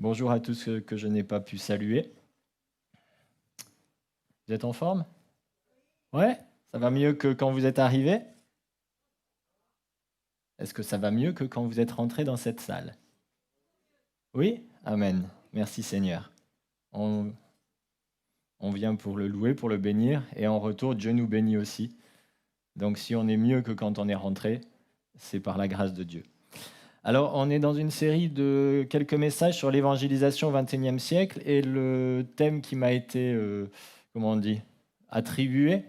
Bonjour à tous ceux que je n'ai pas pu saluer. Vous êtes en forme? Ouais? Ça va mieux que quand vous êtes arrivés? Est-ce que ça va mieux que quand vous êtes rentrés dans cette salle? Oui? Amen. Merci Seigneur. On, on vient pour le louer, pour le bénir, et en retour, Dieu nous bénit aussi. Donc si on est mieux que quand on est rentré, c'est par la grâce de Dieu. Alors, on est dans une série de quelques messages sur l'évangélisation au XXIe siècle, et le thème qui m'a été, comment on dit, attribué,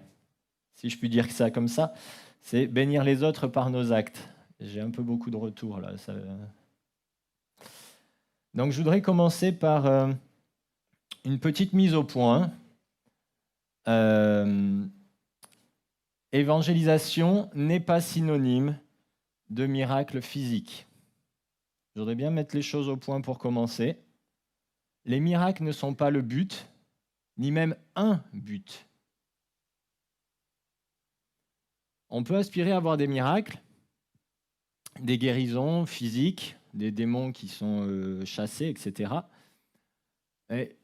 si je puis dire ça comme ça, c'est bénir les autres par nos actes. J'ai un peu beaucoup de retours là. Donc je voudrais commencer par une petite mise au point. Évangélisation n'est pas synonyme de miracle physique. Je voudrais bien mettre les choses au point pour commencer. Les miracles ne sont pas le but, ni même un but. On peut aspirer à avoir des miracles, des guérisons physiques, des démons qui sont chassés, etc. Et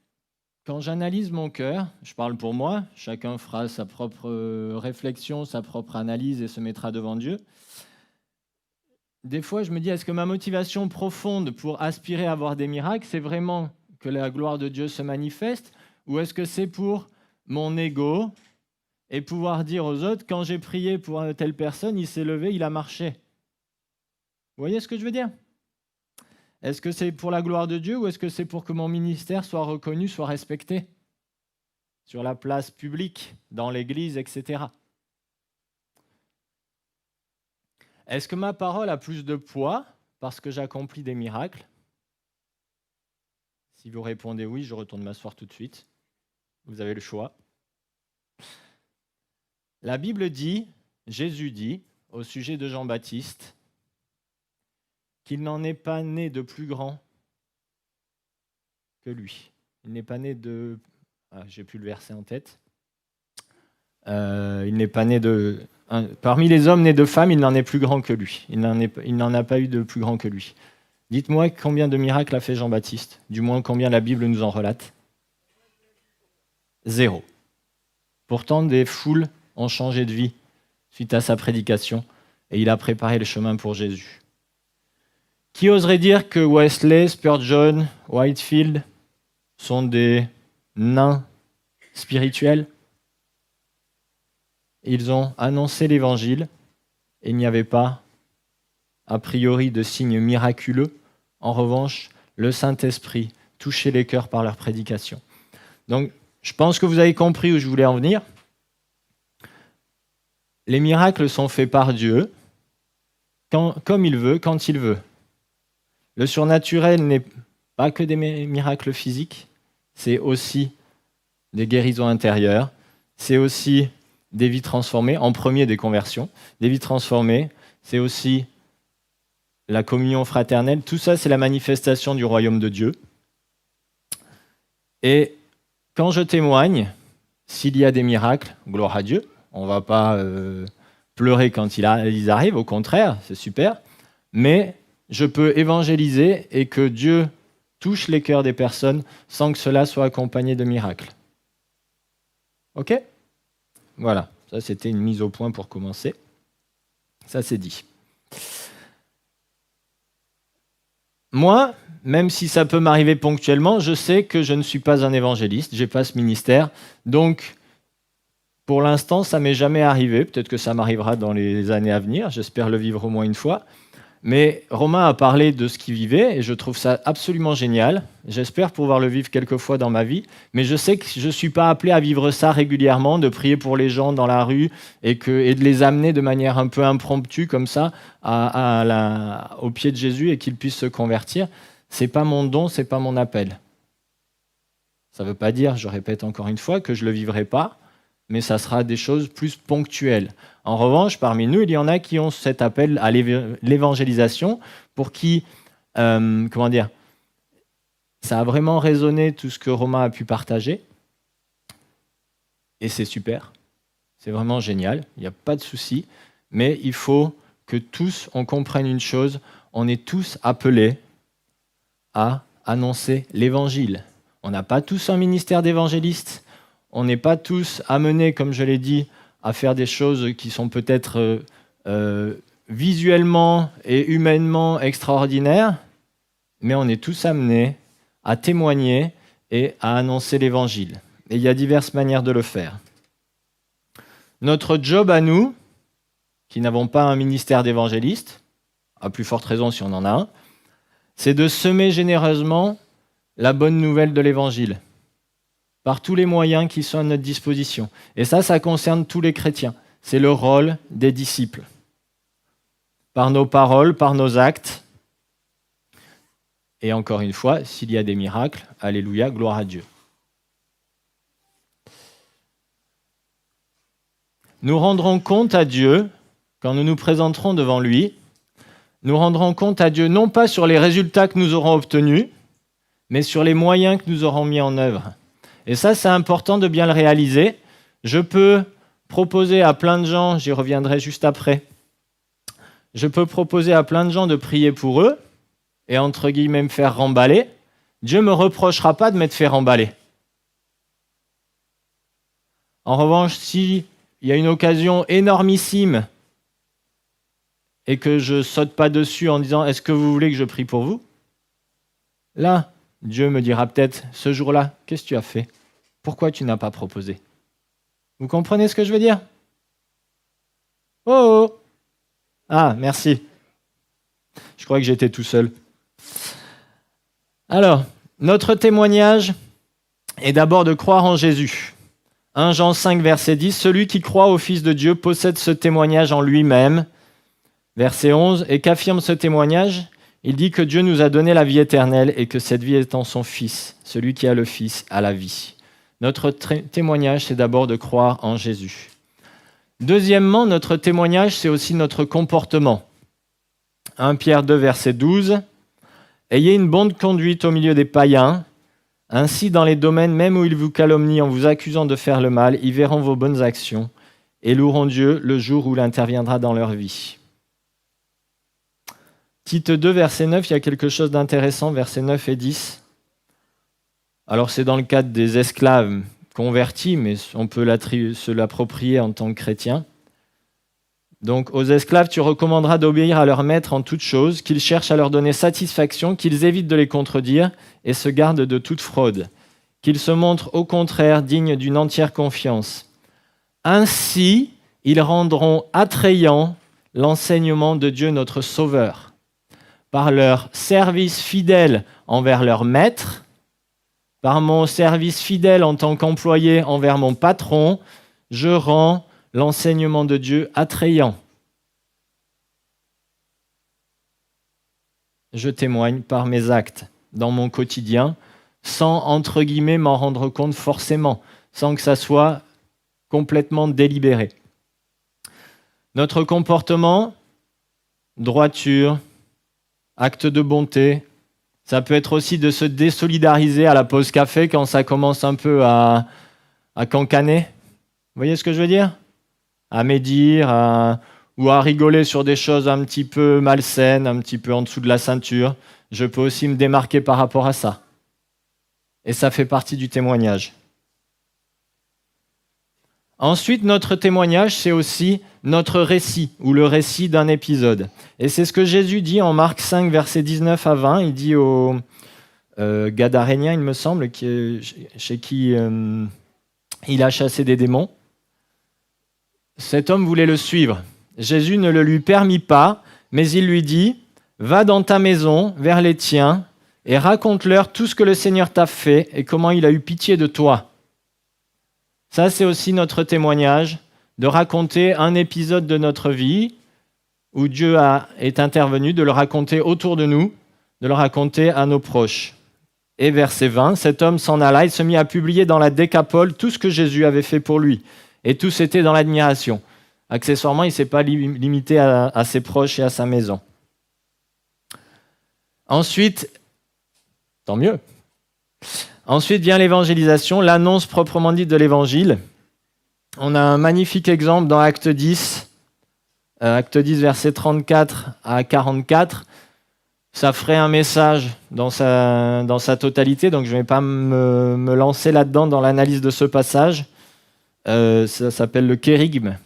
quand j'analyse mon cœur, je parle pour moi, chacun fera sa propre réflexion, sa propre analyse et se mettra devant Dieu. Des fois, je me dis, est-ce que ma motivation profonde pour aspirer à avoir des miracles, c'est vraiment que la gloire de Dieu se manifeste, ou est-ce que c'est pour mon ego et pouvoir dire aux autres, quand j'ai prié pour telle personne, il s'est levé, il a marché. Vous voyez ce que je veux dire? Est-ce que c'est pour la gloire de Dieu ou est-ce que c'est pour que mon ministère soit reconnu, soit respecté sur la place publique, dans l'église, etc. Est-ce que ma parole a plus de poids parce que j'accomplis des miracles? Si vous répondez oui, je retourne m'asseoir tout de suite. Vous avez le choix. La Bible dit, Jésus dit, au sujet de Jean-Baptiste, qu'il n'en est pas né de plus grand que lui. Il n'est pas né de... Ah, j'ai plus le verset en tête. Il n'est pas né de... Parmi les hommes nés de femmes, il n'en est plus grand que lui. Il n'en a pas eu de plus grand que lui. Dites-moi combien de miracles a fait Jean-Baptiste? Du moins, combien la Bible nous en relate? 0. Pourtant, des foules ont changé de vie suite à sa prédication et il a préparé le chemin pour Jésus. Qui oserait dire que Wesley, Spurgeon, Whitefield sont des nains spirituels? Ils ont annoncé l'évangile et il n'y avait pas, a priori, de signes miraculeux. En revanche, le Saint-Esprit touchait les cœurs par leur prédication. Donc, je pense que vous avez compris où je voulais en venir. Les miracles sont faits par Dieu, comme il veut, quand il veut. Le surnaturel n'est pas que des miracles physiques, c'est aussi des guérisons intérieures, c'est aussi des vies transformées, en premier des conversions, des vies transformées, c'est aussi la communion fraternelle, tout ça c'est la manifestation du royaume de Dieu. Et quand je témoigne, s'il y a des miracles, gloire à Dieu, on ne va pas pleurer quand ils arrivent, au contraire, c'est super, mais je peux évangéliser et que Dieu touche les cœurs des personnes sans que cela soit accompagné de miracles. Ok ? Voilà, ça c'était une mise au point pour commencer. Ça c'est dit. Moi, même si ça peut m'arriver ponctuellement, je sais que je ne suis pas un évangéliste, je n'ai pas ce ministère, donc pour l'instant ça ne m'est jamais arrivé, peut-être que ça m'arrivera dans les années à venir, j'espère le vivre au moins une fois. Mais Romain a parlé de ce qu'il vivait et je trouve ça absolument génial. J'espère pouvoir le vivre quelques fois dans ma vie, mais je sais que je ne suis pas appelé à vivre ça régulièrement, de prier pour les gens dans la rue et de les amener de manière un peu impromptue comme ça au pied de Jésus et qu'ils puissent se convertir. Ce n'est pas mon don, ce n'est pas mon appel. Ça ne veut pas dire, je répète encore une fois, que je ne le vivrai pas, mais ça sera des choses plus ponctuelles. En revanche, parmi nous, il y en a qui ont cet appel à l'évangélisation, pour qui, ça a vraiment résonné tout ce que Romain a pu partager, et c'est super, c'est vraiment génial, il n'y a pas de souci, mais il faut que tous, on comprenne une chose, on est tous appelés à annoncer l'évangile. On n'a pas tous un ministère d'évangéliste. On n'est pas tous amenés, comme je l'ai dit, à faire des choses qui sont peut-être visuellement et humainement extraordinaires, mais on est tous amenés à témoigner et à annoncer l'évangile. Et il y a diverses manières de le faire. Notre job à nous, qui n'avons pas un ministère d'évangéliste, à plus forte raison si on en a un, c'est de semer généreusement la bonne nouvelle de l'évangile, par tous les moyens qui sont à notre disposition. Et ça concerne tous les chrétiens. C'est le rôle des disciples. Par nos paroles, par nos actes. Et encore une fois, s'il y a des miracles, alléluia, gloire à Dieu. Nous rendrons compte à Dieu, quand nous nous présenterons devant lui, nous rendrons compte à Dieu non pas sur les résultats que nous aurons obtenus, mais sur les moyens que nous aurons mis en œuvre. Et ça, c'est important de bien le réaliser. Je peux proposer à plein de gens, j'y reviendrai juste après, je peux proposer à plein de gens de prier pour eux et entre guillemets me faire remballer. Dieu ne me reprochera pas de m'être fait remballer. En revanche, s'il y a une occasion énormissime et que je ne saute pas dessus en disant « Est-ce que vous voulez que je prie pour vous ?» Là, Dieu me dira peut-être ce jour-là, qu'est-ce que tu as fait? Pourquoi tu n'as pas proposé? Vous comprenez ce que je veux dire? Oh, oh. Ah, merci. Je crois que j'étais tout seul. Alors, notre témoignage est d'abord de croire en Jésus. 1 Jean 5, verset 10, « Celui qui croit au Fils de Dieu possède ce témoignage en lui-même. » Verset 11, « Et qu'affirme ce témoignage ? Il dit que Dieu nous a donné la vie éternelle et que cette vie est en son Fils. Celui qui a le Fils a la vie. » Notre témoignage, c'est d'abord de croire en Jésus. Deuxièmement, notre témoignage, c'est aussi notre comportement. 1 Pierre 2, verset 12. « Ayez une bonne conduite au milieu des païens. Ainsi, dans les domaines même où ils vous calomnient en vous accusant de faire le mal, ils verront vos bonnes actions et loueront Dieu le jour où il interviendra dans leur vie. » Tite 2, verset 9, il y a quelque chose d'intéressant, versets 9 et 10. Alors c'est dans le cadre des esclaves convertis, mais on peut se l'approprier en tant que chrétien. Donc aux esclaves, tu recommanderas d'obéir à leur maître en toutes choses, qu'ils cherchent à leur donner satisfaction, qu'ils évitent de les contredire et se gardent de toute fraude, qu'ils se montrent au contraire dignes d'une entière confiance. Ainsi, ils rendront attrayant l'enseignement de Dieu notre Sauveur. Par leur service fidèle envers leur maître, par mon service fidèle en tant qu'employé envers mon patron, je rends l'enseignement de Dieu attrayant. Je témoigne par mes actes dans mon quotidien, sans, entre guillemets, m'en rendre compte forcément, sans que ça soit complètement délibéré. Notre comportement, droiture, acte de bonté, ça peut être aussi de se désolidariser à la pause café quand ça commence un peu à cancaner. Vous voyez ce que je veux dire? À médire, ou à rigoler sur des choses un petit peu malsaines, un petit peu en dessous de la ceinture. Je peux aussi me démarquer par rapport à ça. Et ça fait partie du témoignage. Ensuite, notre témoignage, c'est aussi notre récit, ou le récit d'un épisode. Et c'est ce que Jésus dit en Marc 5, versets 19 à 20. Il dit aux Gadaréniens, il me semble, chez qui il a chassé des démons. Cet homme voulait le suivre. Jésus ne le lui permit pas, mais il lui dit « Va dans ta maison, vers les tiens, et raconte-leur tout ce que le Seigneur t'a fait et comment il a eu pitié de toi. » Ça, c'est aussi notre témoignage, de raconter un épisode de notre vie où Dieu est intervenu, de le raconter autour de nous, de le raconter à nos proches. Et verset 20, cet homme s'en alla, il se mit à publier dans la Décapole tout ce que Jésus avait fait pour lui. Et tous étaient dans l'admiration. Accessoirement, il ne s'est pas limité à ses proches et à sa maison. Ensuite, tant mieux. Ensuite vient l'évangélisation, l'annonce proprement dite de l'évangile. On a un magnifique exemple dans Acte 10, versets 34 à 44. Ça ferait un message dans sa totalité, donc je ne vais pas me lancer là-dedans dans l'analyse de ce passage. Ça s'appelle le kérygme,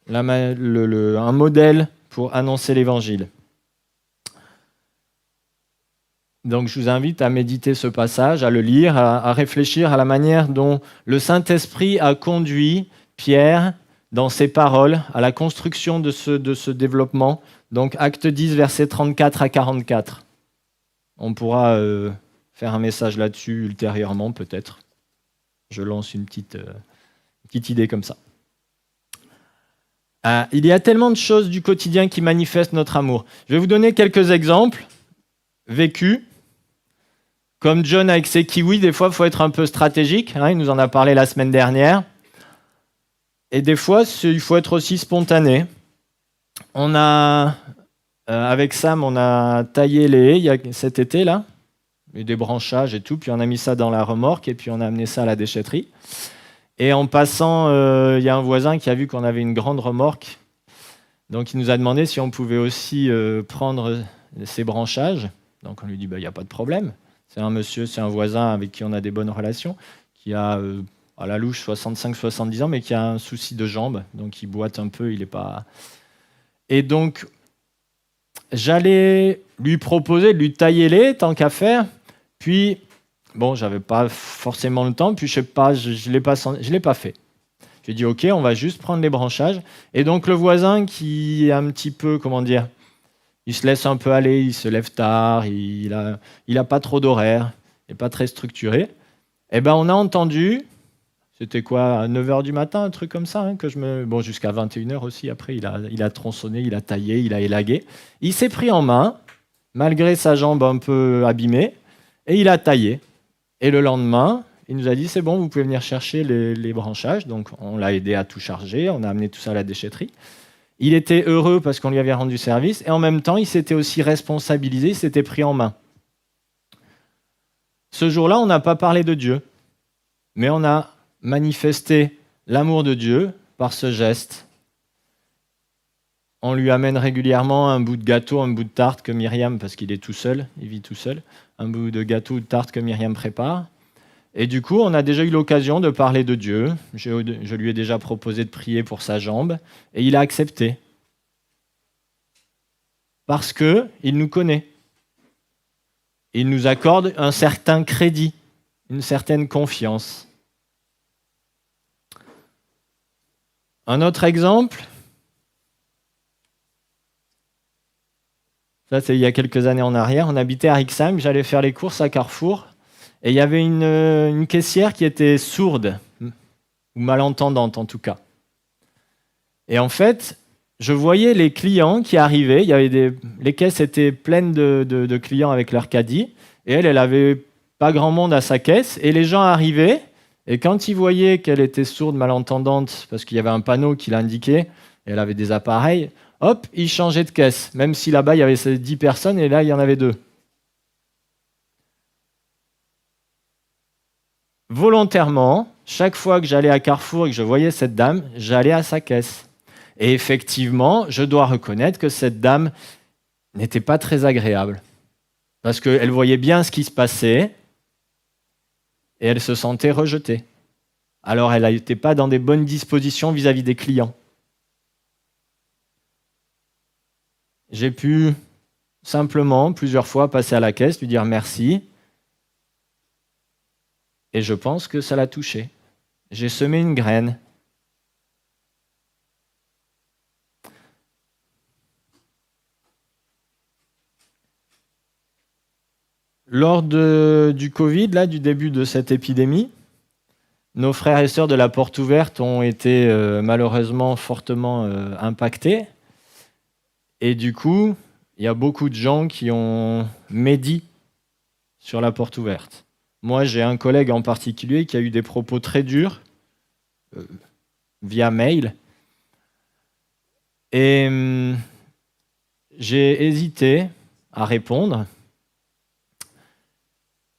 un modèle pour annoncer l'évangile. Donc je vous invite à méditer ce passage, à le lire, à réfléchir à la manière dont le Saint-Esprit a conduit Pierre dans ses paroles à la construction de ce développement. Donc acte 10, versets 34 à 44. On pourra faire un message là-dessus ultérieurement peut-être. Je lance une petite idée comme ça. Il y a tellement de choses du quotidien qui manifestent notre amour. Je vais vous donner quelques exemples vécus. Comme John avec ses kiwis, des fois, il faut être un peu stratégique. Il nous en a parlé la semaine dernière. Et des fois, il faut être aussi spontané. Avec Sam, on a taillé les haies cet été, là, et des branchages et tout, puis on a mis ça dans la remorque, et puis on a amené ça à la déchetterie. Et en passant, il y a un voisin qui a vu qu'on avait une grande remorque, donc il nous a demandé si on pouvait aussi prendre ces branchages. Donc on lui dit, il n'y a pas de problème. C'est un voisin avec qui on a des bonnes relations, qui a à la louche 65-70 ans, mais qui a un souci de jambe, donc il boite un peu, il n'est pas... Et donc, j'allais lui proposer de lui tailler les, tant qu'à faire, puis, bon, j'avais pas forcément le temps, puis je sais pas, je l'ai pas fait. J'ai dit, ok, on va juste prendre les branchages, et donc le voisin qui est un petit peu, comment dire, il se laisse un peu aller, il se lève tard, il a pas trop d'horaire, il n'est pas très structuré. Eh ben, on a entendu, c'était quoi, à 9h du matin, un truc comme ça, bon, jusqu'à 21h aussi, après, il a tronçonné, il a taillé, il a élagué. Il s'est pris en main, malgré sa jambe un peu abîmée, et il a taillé. Et le lendemain, il nous a dit, c'est bon, vous pouvez venir chercher les branchages. Donc, on l'a aidé à tout charger, on a amené tout ça à la déchetterie. Il était heureux parce qu'on lui avait rendu service, et en même temps, il s'était aussi responsabilisé, il s'était pris en main. Ce jour-là, on n'a pas parlé de Dieu, mais on a manifesté l'amour de Dieu par ce geste. On lui amène régulièrement un bout de gâteau, un bout de tarte que Myriam, parce qu'il est tout seul, il vit tout seul, un bout de gâteau ou de tarte que Myriam prépare. Et du coup, on a déjà eu l'occasion de parler de Dieu. Je lui ai déjà proposé de prier pour sa jambe, et il a accepté. Parce qu'il nous connaît. Il nous accorde un certain crédit, une certaine confiance. Un autre exemple, ça c'est il y a quelques années en arrière, on habitait à Rixheim, j'allais faire les courses à Carrefour, et il y avait une caissière qui était sourde, ou malentendante en tout cas. Et en fait, je voyais les clients qui arrivaient, les caisses étaient pleines de clients avec leur caddie, et elle avait pas grand monde à sa caisse, et les gens arrivaient, et quand ils voyaient qu'elle était sourde, malentendante, parce qu'il y avait un panneau qui l'indiquait, et elle avait des appareils, hop, ils changeaient de caisse, même si là-bas il y avait 10 personnes, et là il y en avait 2. Volontairement, chaque fois que j'allais à Carrefour et que je voyais cette dame, j'allais à sa caisse. Et effectivement, je dois reconnaître que cette dame n'était pas très agréable. Parce qu'elle voyait bien ce qui se passait et elle se sentait rejetée. Alors elle n'était pas dans des bonnes dispositions vis-à-vis des clients. J'ai pu simplement, plusieurs fois, passer à la caisse, lui dire merci. Et je pense que ça l'a touché. J'ai semé une graine. Lors du Covid, là, du début de cette épidémie, nos frères et sœurs de la Porte Ouverte ont été malheureusement fortement impactés. Et du coup, il y a beaucoup de gens qui ont médit sur la Porte Ouverte. Moi, j'ai un collègue en particulier qui a eu des propos très durs via mail. Et j'ai hésité à répondre.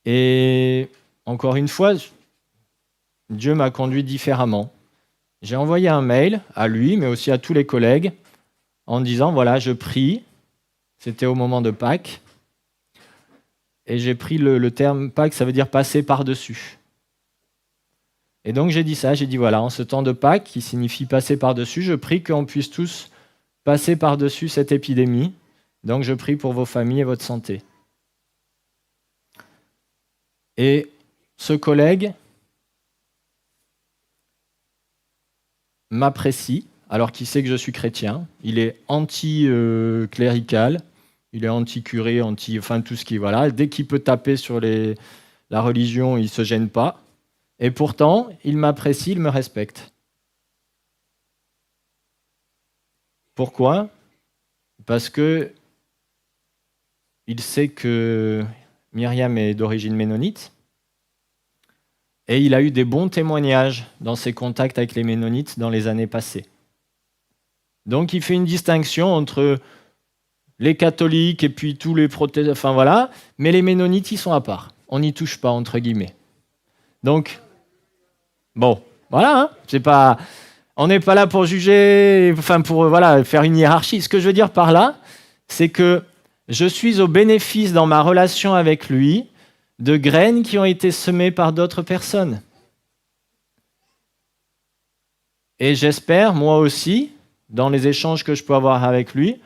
Et encore une fois, Dieu m'a conduit différemment. J'ai envoyé un mail à lui, mais aussi à tous les collègues, en disant, voilà, je prie C'était au moment de Pâques. Et j'ai pris le terme Pâques, ça veut dire passer par-dessus. Et donc j'ai dit ça, j'ai dit voilà, en ce temps de Pâques, qui signifie passer par-dessus, je prie qu'on puisse tous passer par-dessus cette épidémie. Donc je prie pour vos familles et votre santé. Et ce collègue m'apprécie, alors qu'il sait que je suis chrétien. Il est anti-clérical, il est anti-curé, enfin tout ce qui... Voilà. Dès qu'il peut taper sur la religion, il ne se gêne pas. Et pourtant, il m'apprécie, il me respecte. Pourquoi ? Parce que il sait que Myriam est d'origine ménonite, et il a eu des bons témoignages dans ses contacts avec les ménonites dans les années passées. Donc il fait une distinction entre les catholiques et puis tous les protestants, enfin voilà, mais les ménonites, ils sont à part. On n'y touche pas, entre guillemets. Donc, bon, voilà, hein, c'est pas... On n'est pas là pour juger, enfin pour voilà, faire une hiérarchie. Ce que je veux dire par là, c'est que je suis au bénéfice dans ma relation avec lui de graines qui ont été semées par d'autres personnes. Et j'espère, moi aussi, dans les échanges que je peux avoir avec lui,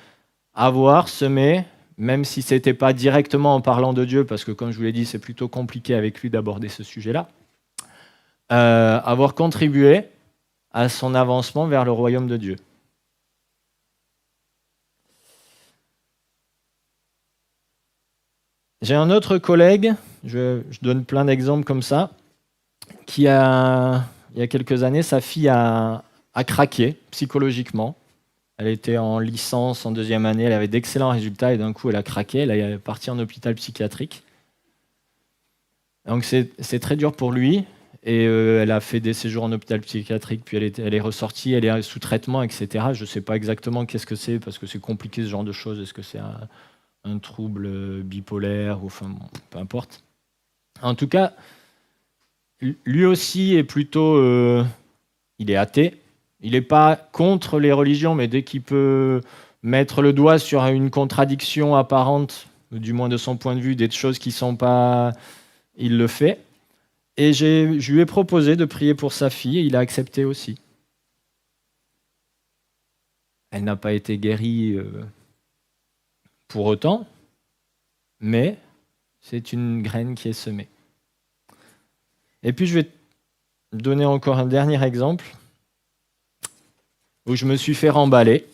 avoir semé, même si ce n'était pas directement en parlant de Dieu, parce que comme je vous l'ai dit, c'est plutôt compliqué avec lui d'aborder ce sujet-là, avoir contribué à son avancement vers le royaume de Dieu. J'ai un autre collègue, je donne plein d'exemples comme ça, qui il y a quelques années, sa fille a craqué psychologiquement. Elle était en licence en deuxième année, elle avait d'excellents résultats et d'un coup elle a craqué, elle est partie en hôpital psychiatrique. Donc c'est très dur pour lui et elle a fait des séjours en hôpital psychiatrique, puis elle est ressortie, elle est sous traitement, etc. Je ne sais pas exactement qu'est-ce que c'est parce que c'est compliqué ce genre de choses. Est-ce que c'est un trouble bipolaire ou enfin bon, peu importe. En tout cas, lui aussi est plutôt, il est athée. Il n'est pas contre les religions, mais dès qu'il peut mettre le doigt sur une contradiction apparente, du moins de son point de vue, des choses qui ne sont pas... Il le fait. Et je lui ai proposé de prier pour sa fille, et il a accepté aussi. Elle n'a pas été guérie pour autant, mais c'est une graine qui est semée. Et puis je vais donner encore un dernier exemple où je me suis fait remballer.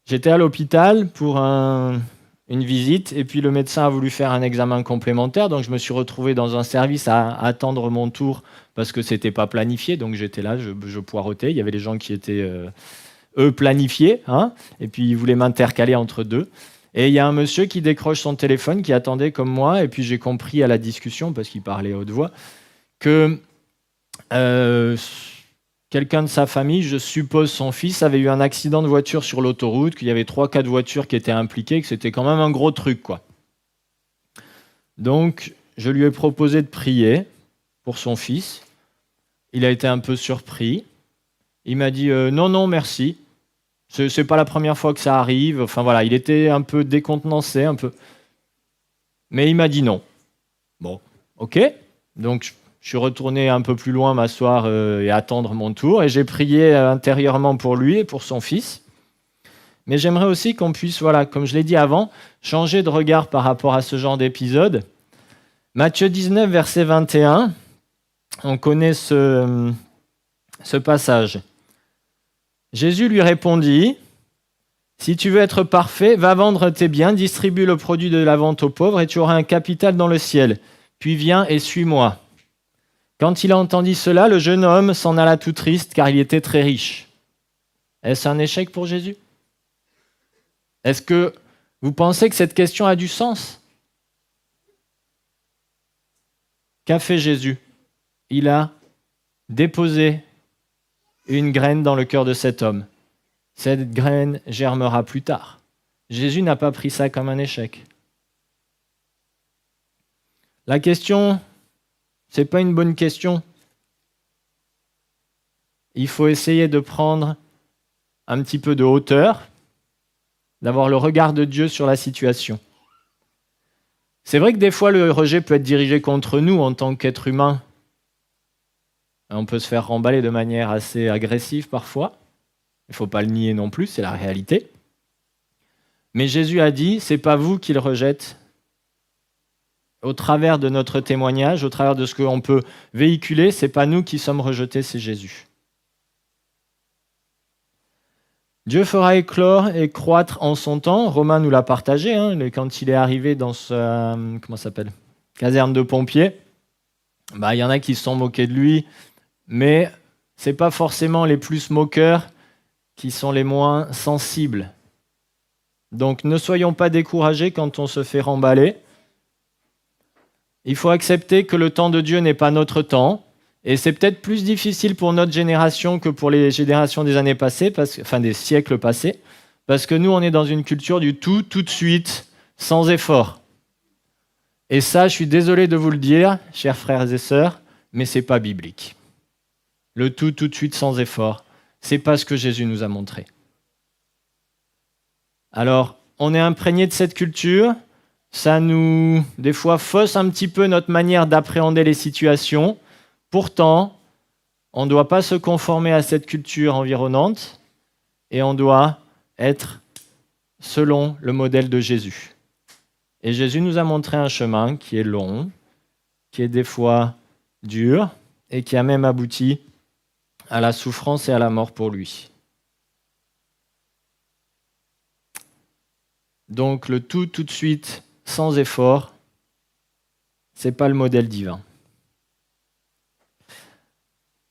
J'étais à l'hôpital pour une visite et puis le médecin a voulu faire un examen complémentaire, donc je me suis retrouvé dans un service à attendre mon tour parce que c'était pas planifié, donc j'étais là, je poireautais. Il y avait des gens qui étaient eux planifiés, hein, et puis ils voulaient m'intercaler entre deux. Et il y a un monsieur qui décroche son téléphone, qui attendait comme moi, et puis j'ai compris à la discussion, parce qu'il parlait à haute voix, que quelqu'un de sa famille, je suppose son fils, avait eu un accident de voiture sur l'autoroute, qu'il y avait 3-4 voitures qui étaient impliquées, que c'était quand même un gros truc, quoi. Donc, je lui ai proposé de prier pour son fils. Il a été un peu surpris. Il m'a dit non, non, merci. C'est pas la première fois que ça arrive. Enfin voilà, il était un peu décontenancé, un peu. Mais il m'a dit non. Bon, ok. Donc je suis retourné un peu plus loin m'asseoir et attendre mon tour. Et j'ai prié intérieurement pour lui et pour son fils. Mais j'aimerais aussi qu'on puisse, voilà, comme je l'ai dit avant, changer de regard par rapport à ce genre d'épisode. Matthieu 19, verset 21, on connaît ce passage. Jésus lui répondit, « Si tu veux être parfait, va vendre tes biens, distribue le produit de la vente aux pauvres et tu auras un capital dans le ciel. Puis viens et suis-moi. » Quand il a entendu cela, le jeune homme s'en alla tout triste car il était très riche. Est-ce un échec pour Jésus ? Est-ce que vous pensez que cette question a du sens ? Qu'a fait Jésus ? Il a déposé une graine dans le cœur de cet homme. Cette graine germera plus tard. Jésus n'a pas pris ça comme un échec. La question, ce n'est pas une bonne question. Il faut essayer de prendre un petit peu de hauteur d'avoir le regard de Dieu sur la situation. C'est vrai que des fois, le rejet peut être dirigé contre nous en tant qu'être humain. On peut se faire remballer de manière assez agressive parfois. Il ne faut pas le nier non plus, c'est la réalité. Mais Jésus a dit, c'est pas vous qui le rejette. Au travers de notre témoignage, au travers de ce qu'on peut véhiculer, c'est pas nous qui sommes rejetés, c'est Jésus. Dieu fera éclore et croître en son temps. Romain nous l'a partagé, quand il est arrivé dans sa caserne de pompiers. Il y en a qui se sont moqués de lui, mais c'est pas forcément les plus moqueurs qui sont les moins sensibles. Donc ne soyons pas découragés quand on se fait remballer. Il faut accepter que le temps de Dieu n'est pas notre temps, et c'est peut-être plus difficile pour notre génération que pour les générations des années passées, des siècles passés, parce que nous, on est dans une culture du tout de suite, sans effort. Et ça, je suis désolé de vous le dire, chers frères et sœurs, mais c'est pas biblique. Le tout de suite, sans effort, c'est pas ce que Jésus nous a montré. Alors, on est imprégné de cette culture. Ça nous, des fois, fausse un petit peu notre manière d'appréhender les situations. Pourtant, on ne doit pas se conformer à cette culture environnante et on doit être selon le modèle de Jésus. Et Jésus nous a montré un chemin qui est long, qui est des fois dur et qui a même abouti à la souffrance et à la mort pour lui. Donc le tout de suite, sans effort, ce n'est pas le modèle divin.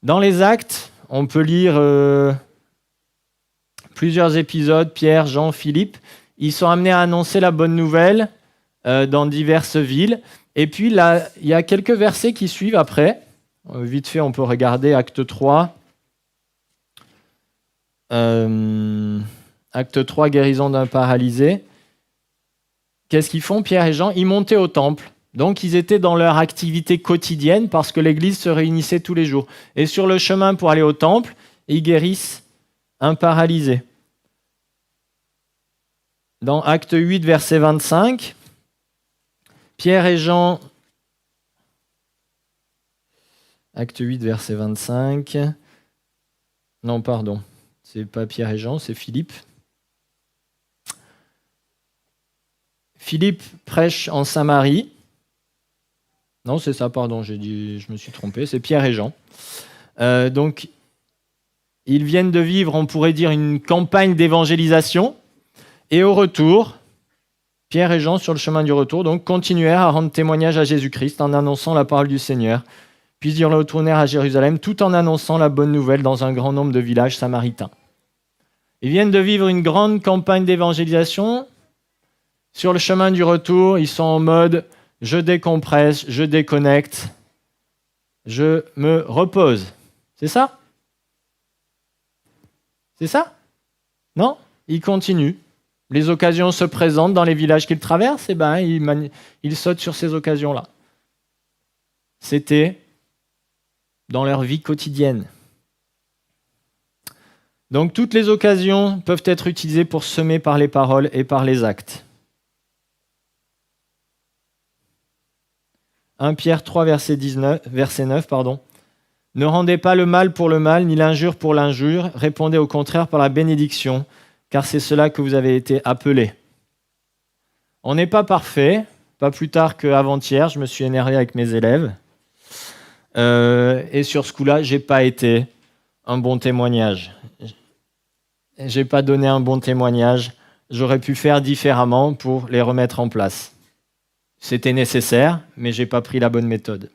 Dans les Actes, on peut lire plusieurs épisodes, Pierre, Jean, Philippe. Ils sont amenés à annoncer la bonne nouvelle dans diverses villes. Et puis là, il y a quelques versets qui suivent après. Vite fait, on peut regarder Acte 3. Acte 3, guérison d'un paralysé. Qu'est-ce qu'ils font, Pierre et Jean? Ils montaient au temple. Donc, ils étaient dans leur activité quotidienne parce que l'église se réunissait tous les jours. Et sur le chemin pour aller au temple, ils guérissent un paralysé. Dans Acte 8, verset 25, Pierre et Jean... Acte 8, verset 25... Non, pardon. C'est pas Pierre et Jean, c'est Philippe. Philippe prêche en Samarie. Non, c'est ça, pardon, je me suis trompé, c'est Pierre et Jean. Donc, ils viennent de vivre, on pourrait dire, une campagne d'évangélisation. Et au retour, Pierre et Jean, sur le chemin du retour, donc, continuèrent à rendre témoignage à Jésus-Christ en annonçant la parole du Seigneur. Puis ils retournèrent à Jérusalem tout en annonçant la bonne nouvelle dans un grand nombre de villages samaritains. Ils viennent de vivre une grande campagne d'évangélisation. Sur le chemin du retour, ils sont en mode « je décompresse, je déconnecte, je me repose ». C'est ça? C'est ça? Non? Ils continuent. Les occasions se présentent dans les villages qu'ils traversent, et ils sautent sur ces occasions-là. C'était dans leur vie quotidienne. Donc toutes les occasions peuvent être utilisées pour semer par les paroles et par les actes. 1 Pierre 3, verset 9. Ne rendez pas le mal pour le mal, ni l'injure pour l'injure. Répondez au contraire par la bénédiction, car c'est cela que vous avez été appelés. On n'est pas parfait. Pas plus tard qu'avant-hier, je me suis énervé avec mes élèves. Et sur ce coup-là, je n'ai pas été un bon témoignage. Je n'ai pas donné un bon témoignage. J'aurais pu faire différemment pour les remettre en place. C'était nécessaire, mais je n'ai pas pris la bonne méthode.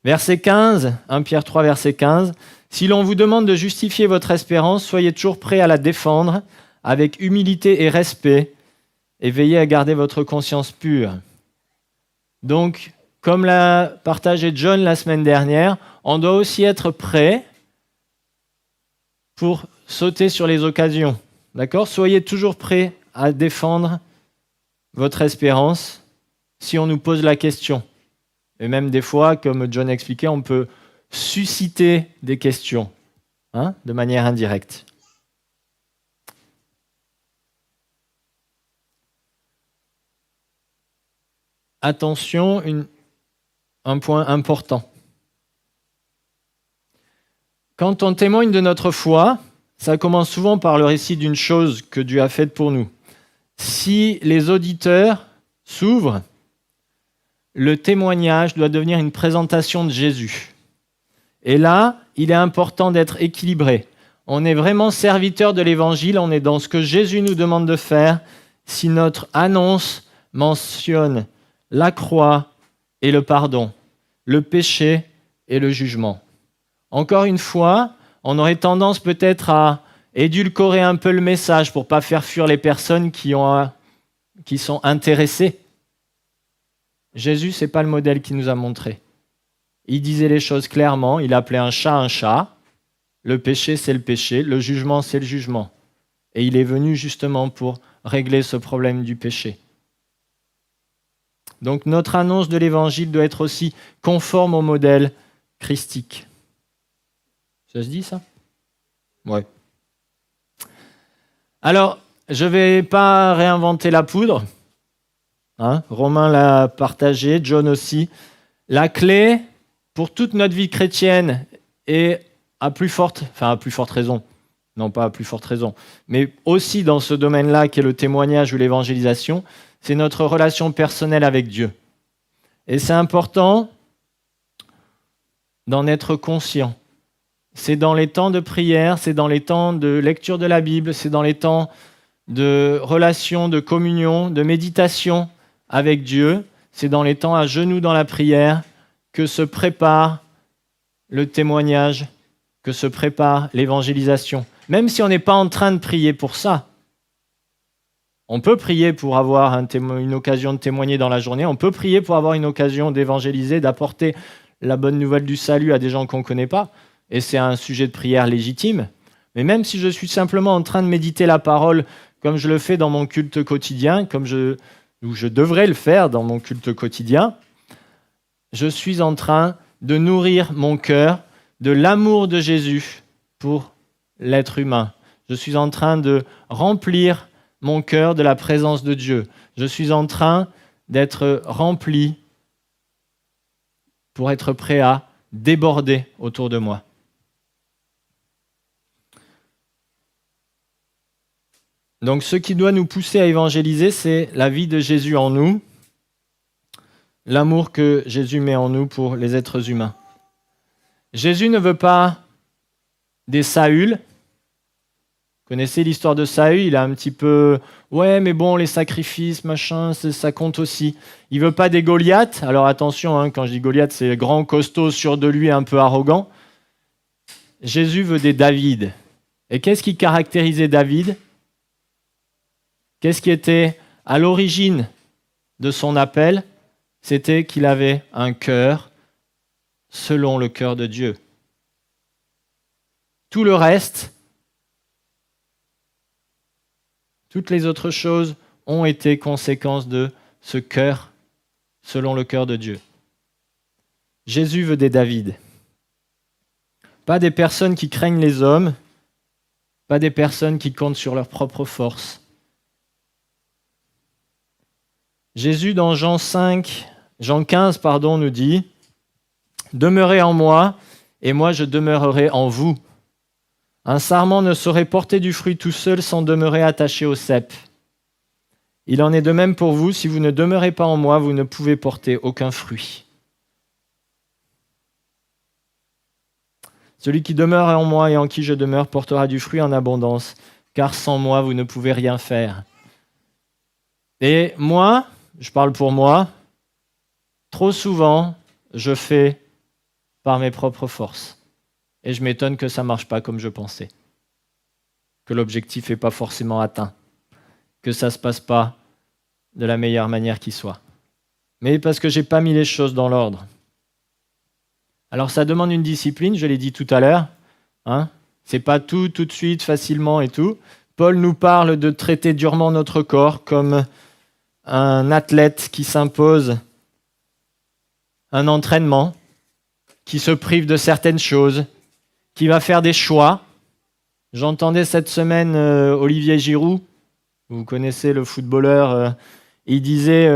Verset 15, 1 Pierre 3, verset 15. « Si l'on vous demande de justifier votre espérance, soyez toujours prêts à la défendre avec humilité et respect et veillez à garder votre conscience pure. » Donc, comme l'a partagé John la semaine dernière, on doit aussi être prêt pour sauter sur les occasions. D'accord ? Soyez toujours prêts à défendre votre espérance si on nous pose la question. Et même des fois, comme John expliquait, on peut susciter des questions de manière indirecte. attention, un point important. Quand on témoigne de notre foi, ça commence souvent par le récit d'une chose que Dieu a faite pour nous. Si les auditeurs s'ouvrent, le témoignage doit devenir une présentation de Jésus. Et là, il est important d'être équilibré. On est vraiment serviteur de l'Évangile, on est dans ce que Jésus nous demande de faire. Si notre annonce mentionne la croix et le pardon, le péché et le jugement. Encore une fois, on aurait tendance peut-être à édulcorer un peu le message pour ne pas faire fuir les personnes qui sont intéressées. Jésus, ce n'est pas le modèle qu'il nous a montré. Il disait les choses clairement, il appelait un chat, le péché c'est le péché, le jugement c'est le jugement. Et il est venu justement pour régler ce problème du péché. Donc notre annonce de l'Évangile doit être aussi conforme au modèle christique. Ça se dit ça ? Ouais. Alors, je ne vais pas réinventer la poudre. Romain l'a partagé, John aussi. La clé pour toute notre vie chrétienne et à plus forte raison, non pas à plus forte raison, mais aussi dans ce domaine-là qui est le témoignage ou l'évangélisation, c'est notre relation personnelle avec Dieu. Et c'est important d'en être conscient. C'est dans les temps de prière, c'est dans les temps de lecture de la Bible, c'est dans les temps de relation, de communion, de méditation avec Dieu, c'est dans les temps à genoux dans la prière que se prépare le témoignage, que se prépare l'évangélisation. Même si on n'est pas en train de prier pour ça. On peut prier pour avoir une occasion de témoigner dans la journée, on peut prier pour avoir une occasion d'évangéliser, d'apporter la bonne nouvelle du salut à des gens qu'on ne connaît pas, et c'est un sujet de prière légitime. Mais même si je suis simplement en train de méditer la parole comme je le fais dans mon culte quotidien, ou je devrais le faire dans mon culte quotidien, je suis en train de nourrir mon cœur de l'amour de Jésus pour l'être humain. Je suis en train de remplir mon cœur de la présence de Dieu. Je suis en train d'être rempli pour être prêt à déborder autour de moi. Donc ce qui doit nous pousser à évangéliser, c'est la vie de Jésus en nous, l'amour que Jésus met en nous pour les êtres humains. Jésus ne veut pas des Saül. Vous connaissez l'histoire de Saül, il a un petit peu « ouais, mais bon, les sacrifices, machin, ça compte aussi ». Il ne veut pas des Goliaths. Alors attention, quand je dis Goliath, c'est grand, costaud, sûr de lui, un peu arrogant. Jésus veut des David. Et qu'est-ce qui caractérisait David ? Qu'est-ce qui était à l'origine de son appel ? C'était qu'il avait un cœur selon le cœur de Dieu. Tout le reste, toutes les autres choses ont été conséquences de ce cœur selon le cœur de Dieu. Jésus veut des David. Pas des personnes qui craignent les hommes, pas des personnes qui comptent sur leur propre force. Jésus, dans Jean 15, nous dit « Demeurez en moi, et moi je demeurerai en vous. Un sarment ne saurait porter du fruit tout seul sans demeurer attaché au cep. Il en est de même pour vous, si vous ne demeurez pas en moi, vous ne pouvez porter aucun fruit. Celui qui demeure en moi et en qui je demeure portera du fruit en abondance, car sans moi, vous ne pouvez rien faire. » Et moi, je parle pour moi, trop souvent, je fais par mes propres forces. Et je m'étonne que ça ne marche pas comme je pensais. Que l'objectif n'est pas forcément atteint. Que ça ne se passe pas de la meilleure manière qui soit. Mais parce que je n'ai pas mis les choses dans l'ordre. Alors ça demande une discipline, je l'ai dit tout à l'heure. C'est pas tout de suite, facilement et tout. Paul nous parle de traiter durement notre corps comme un athlète qui s'impose un entraînement, qui se prive de certaines choses, qui va faire des choix. J'entendais cette semaine Olivier Giroud, vous connaissez le footballeur, il disait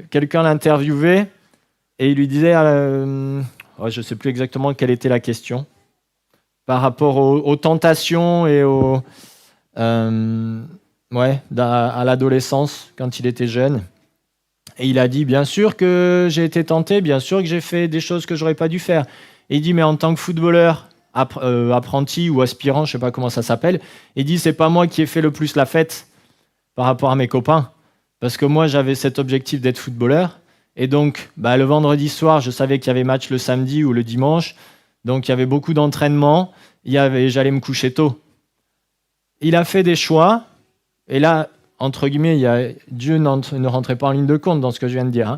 quelqu'un l'interviewait et il lui disait, je ne sais plus exactement quelle était la question, par rapport aux tentations et à l'adolescence quand il était jeune. Et il a dit, bien sûr que j'ai été tenté, bien sûr que j'ai fait des choses que j'aurais pas dû faire. Et il dit, mais en tant que footballeur, apprenti ou aspirant, je sais pas comment ça s'appelle, il dit, c'est pas moi qui ai fait le plus la fête par rapport à mes copains, parce que moi j'avais cet objectif d'être footballeur, et donc le vendredi soir, je savais qu'il y avait match le samedi ou le dimanche, donc il y avait beaucoup d'entraînement, j'allais me coucher tôt. Il a fait des choix, et là, entre guillemets, Dieu ne rentrait pas en ligne de compte dans ce que je viens de dire.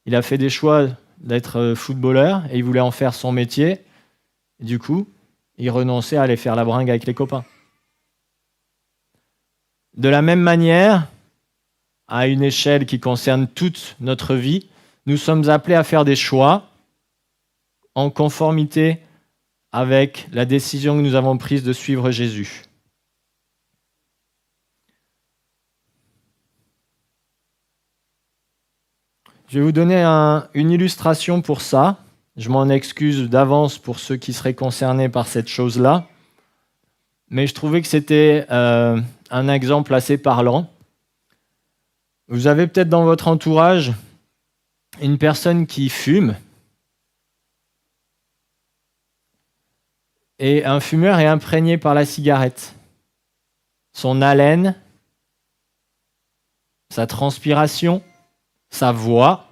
Il a fait des choix d'être footballeur, et il voulait en faire son métier. Et du coup, il renonçait à aller faire la bringue avec les copains. De la même manière, à une échelle qui concerne toute notre vie, nous sommes appelés à faire des choix en conformité avec la décision que nous avons prise de suivre Jésus. Je vais vous donner une illustration pour ça. Je m'en excuse d'avance pour ceux qui seraient concernés par cette chose-là. Mais je trouvais que c'était un exemple assez parlant. Vous avez peut-être dans votre entourage une personne qui fume. Et un fumeur est imprégné par la cigarette. Son haleine, sa transpiration, sa voix,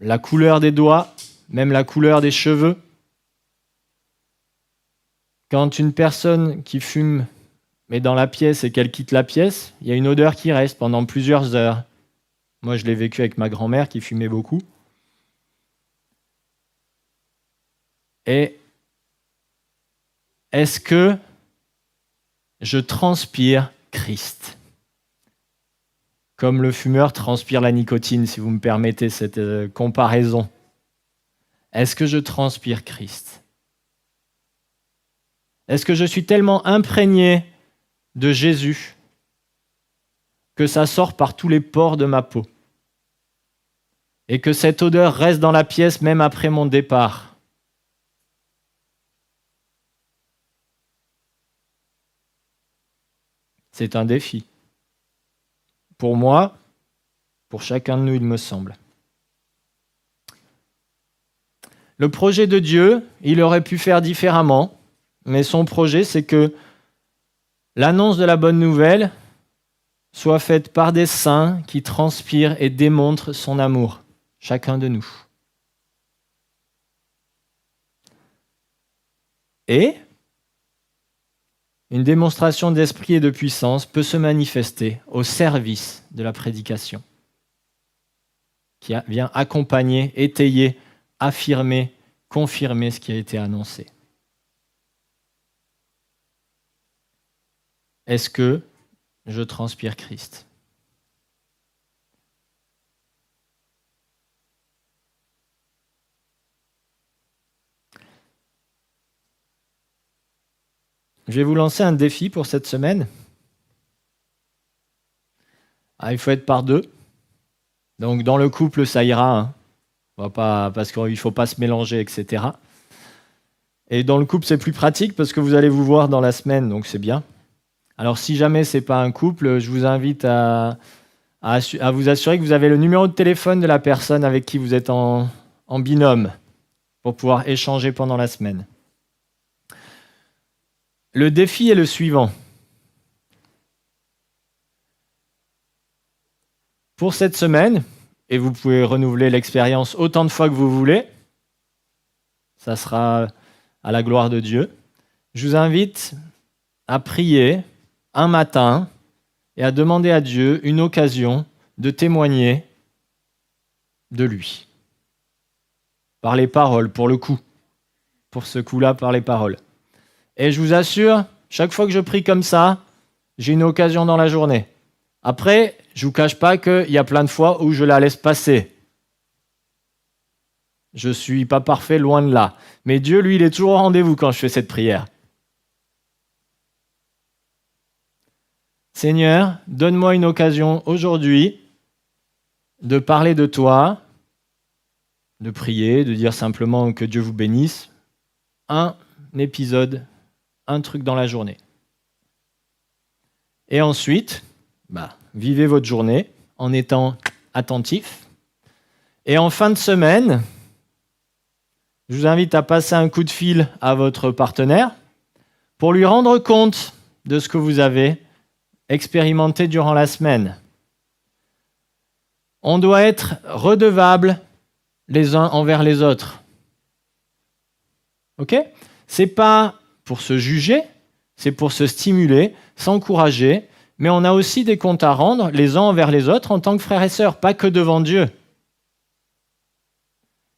la couleur des doigts, même la couleur des cheveux. Quand une personne qui fume est dans la pièce et qu'elle quitte la pièce, il y a une odeur qui reste pendant plusieurs heures. Moi, je l'ai vécu avec ma grand-mère qui fumait beaucoup. Et est-ce que je transpire Christ ? Comme le fumeur transpire la nicotine, si vous me permettez cette comparaison. Est-ce que je transpire Christ ? Est-ce que je suis tellement imprégné de Jésus que ça sort par tous les pores de ma peau et que cette odeur reste dans la pièce même après mon départ ? C'est un défi. Pour moi, pour chacun de nous, il me semble. Le projet de Dieu, il aurait pu faire différemment, mais son projet, c'est que l'annonce de la bonne nouvelle soit faite par des saints qui transpirent et démontrent son amour, chacun de nous. Et une démonstration d'esprit et de puissance peut se manifester au service de la prédication, qui vient accompagner, étayer, affirmer, confirmer ce qui a été annoncé. Est-ce que je transpire Christ ? Je vais vous lancer un défi pour cette semaine. Il faut être par deux. Donc dans le couple, ça ira. On va pas, parce qu'il ne faut pas se mélanger, etc. Et dans le couple, c'est plus pratique parce que vous allez vous voir dans la semaine, donc c'est bien. Alors si jamais ce n'est pas un couple, je vous invite à vous assurer que vous avez le numéro de téléphone de la personne avec qui vous êtes en binôme pour pouvoir échanger pendant la semaine. Le défi est le suivant. Pour cette semaine, et vous pouvez renouveler l'expérience autant de fois que vous voulez, ça sera à la gloire de Dieu, je vous invite à prier un matin et à demander à Dieu une occasion de témoigner de lui. Par les paroles, pour le coup. Pour ce coup-là, par les paroles. Et je vous assure, chaque fois que je prie comme ça, j'ai une occasion dans la journée. Après, je ne vous cache pas qu'il y a plein de fois où je la laisse passer. Je ne suis pas parfait, loin de là. Mais Dieu, lui, il est toujours au rendez-vous quand je fais cette prière. Seigneur, donne-moi une occasion aujourd'hui de parler de toi, de prier, de dire simplement que Dieu vous bénisse, un épisode, un truc dans la journée. Et ensuite, vivez votre journée en étant attentif. Et en fin de semaine, je vous invite à passer un coup de fil à votre partenaire pour lui rendre compte de ce que vous avez expérimenté durant la semaine. On doit être redevables les uns envers les autres. Ok ? C'est pas pour se juger, c'est pour se stimuler, s'encourager, mais on a aussi des comptes à rendre les uns envers les autres en tant que frères et sœurs, pas que devant Dieu.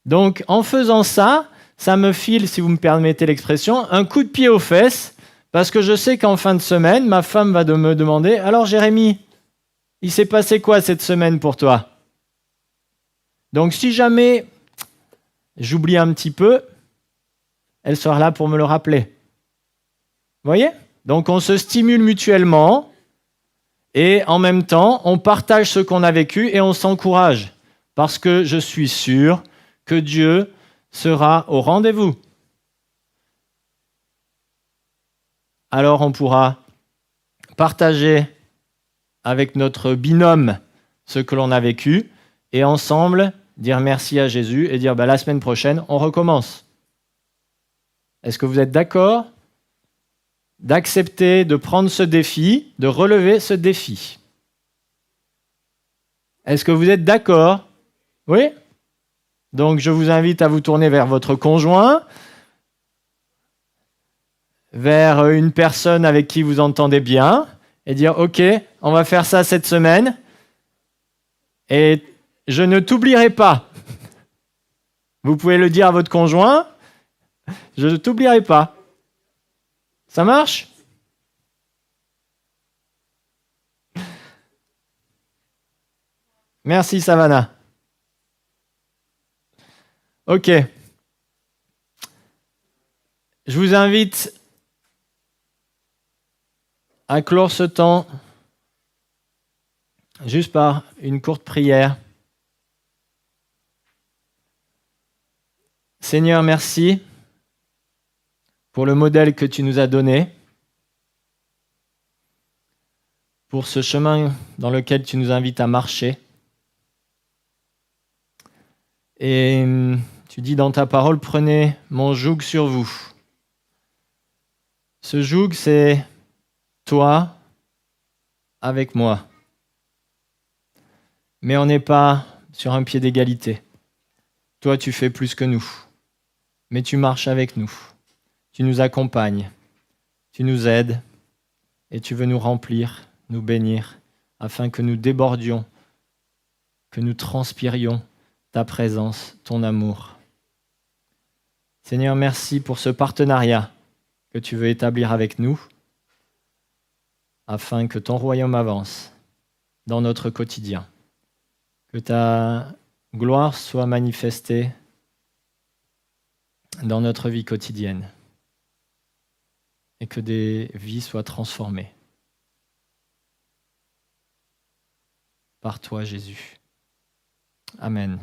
Donc, en faisant ça, ça me file, si vous me permettez l'expression, un coup de pied aux fesses, parce que je sais qu'en fin de semaine, ma femme va me demander « Alors Jérémy, il s'est passé quoi cette semaine pour toi ?» Donc, si jamais j'oublie un petit peu, elle sera là pour me le rappeler. Vous voyez ? Donc, on se stimule mutuellement et en même temps, on partage ce qu'on a vécu et on s'encourage, parce que je suis sûr que Dieu sera au rendez-vous. Alors on pourra partager avec notre binôme ce que l'on a vécu et ensemble dire merci à Jésus et dire la semaine prochaine, on recommence. Est-ce que vous êtes d'accord d'accepter de prendre ce défi, de relever ce défi? Est-ce que vous êtes d'accord? Oui? Donc je vous invite à vous tourner vers votre conjoint, vers une personne avec qui vous entendez bien et dire « Ok, on va faire ça cette semaine et je ne t'oublierai pas. » Vous pouvez le dire à votre conjoint « Je ne t'oublierai pas. » Ça marche? Merci Savannah. Ok. Je vous invite à clore ce temps juste par une courte prière. Seigneur, merci pour le modèle que tu nous as donné, pour ce chemin dans lequel tu nous invites à marcher. Et tu dis dans ta parole, prenez mon joug sur vous. Ce joug, c'est toi avec moi. Mais on n'est pas sur un pied d'égalité. Toi, tu fais plus que nous. Mais tu marches avec nous. Tu nous accompagnes. Tu nous aides. Et tu veux nous remplir, nous bénir, afin que nous débordions, que nous transpirions ta présence, ton amour. Seigneur, merci pour ce partenariat que tu veux établir avec nous, afin que ton royaume avance dans notre quotidien. Que ta gloire soit manifestée dans notre vie quotidienne et que des vies soient transformées par toi, Jésus. Amen.